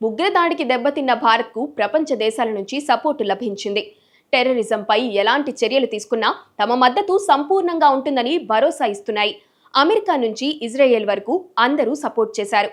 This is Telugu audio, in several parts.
ఉగ్రదాడికి దెబ్బతిన్న భారత్కు ప్రపంచ దేశాల నుంచి సపోర్టు లభించింది. టెర్రరిజంపై ఎలాంటి చర్యలు తీసుకున్నా తమ మద్దతు సంపూర్ణంగా ఉంటుందని భరోసా ఇస్తున్నాయి. అమెరికా నుంచి ఇజ్రాయెల్ వరకు అందరూ సపోర్ట్ చేశారు.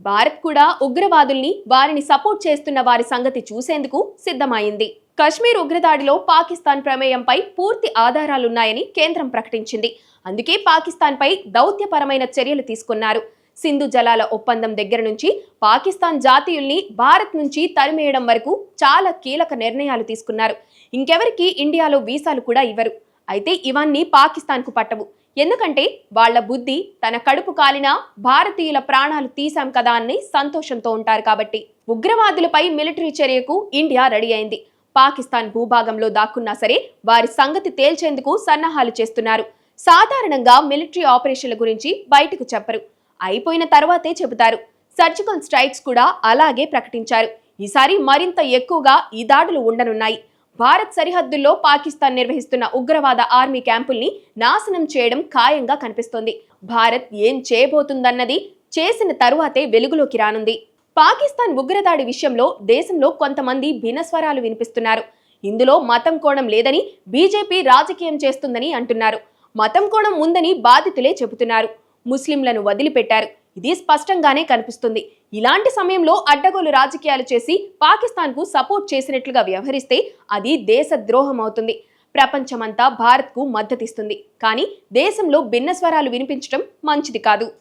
భారత్ కూడా ఉగ్రవాదుల్ని, వారిని సపోర్ట్ చేస్తున్న వారి సంగతి చూసేందుకు సిద్ధమైంది. కశ్మీర్ ఉగ్రదాడిలో పాకిస్తాన్ ప్రమేయంపై పూర్తి ఆధారాలున్నాయని కేంద్రం ప్రకటించింది. అందుకే పాకిస్తాన్పై దౌత్యపరమైన చర్యలు తీసుకున్నారు. సింధు జలాల ఒప్పందం దగ్గర నుంచి పాకిస్తాన్ జాతీయుల్ని భారత్ నుంచి తరిమేయడం వరకు చాలా కీలక నిర్ణయాలు తీసుకున్నారు. ఇంకెవరికి ఇండియాలో వీసాలు కూడా ఇవ్వరు. అయితే ఇవన్నీ పాకిస్తాన్కు పట్టవు. ఎందుకంటే వాళ్ల బుద్ధి తన కడుపు కాలినా భారతీయుల ప్రాణాలు తీశాం కదా అని సంతోషంతో ఉంటారు కాబట్టి. ఉగ్రవాదులపై మిలిటరీ చర్యకు ఇండియా రెడీ అయింది. పాకిస్తాన్ భూభాగంలో దాక్కున్నా సరే వారి సంగతి తేల్చేందుకు సన్నాహాలు చేస్తున్నారు. సాధారణంగా మిలిటరీ ఆపరేషన్ల గురించి బయటకు చెప్పరు, అయిపోయిన తర్వాతే చెబుతారు. సర్జికల్ స్ట్రైక్స్ కూడా అలాగే ప్రకటించారు. ఈసారి మరింత ఎక్కువగా ఈ దాడులు ఉండనున్నాయి. భారత్ సరిహద్దుల్లో పాకిస్తాన్ నిర్వహిస్తున్న ఉగ్రవాద ఆర్మీ క్యాంపుల్ని నాశనం చేయడం ఖాయంగా కనిపిస్తోంది. భారత్ ఏం చేయబోతుందన్నది చేసిన తరువాతే వెలుగులోకి రానుంది. పాకిస్తాన్ ఉగ్రదాడి విషయంలో దేశంలో కొంతమంది భిన్నస్వరాలు వినిపిస్తున్నారు. ఇందులో మతం కోణం లేదని, బీజేపీ రాజకీయం చేస్తుందని అంటున్నారు. మతం కోణం ఉందని బాధితులే చెబుతున్నారు. ముస్లింలను వదిలిపెట్టారు. ఇది స్పష్టంగానే కనిపిస్తుంది. ఇలాంటి సమయంలో అడ్డగోలు రాజకీయాలు చేసి పాకిస్తాన్కు సపోర్ట్ చేసినట్లుగా వ్యవహరిస్తే అది దేశద్రోహం అవుతుంది. ప్రపంచమంతా భారత్కు మద్దతిస్తుంది. కానీ దేశంలో భిన్న స్వరాలు వినిపించడం మంచిది కాదు.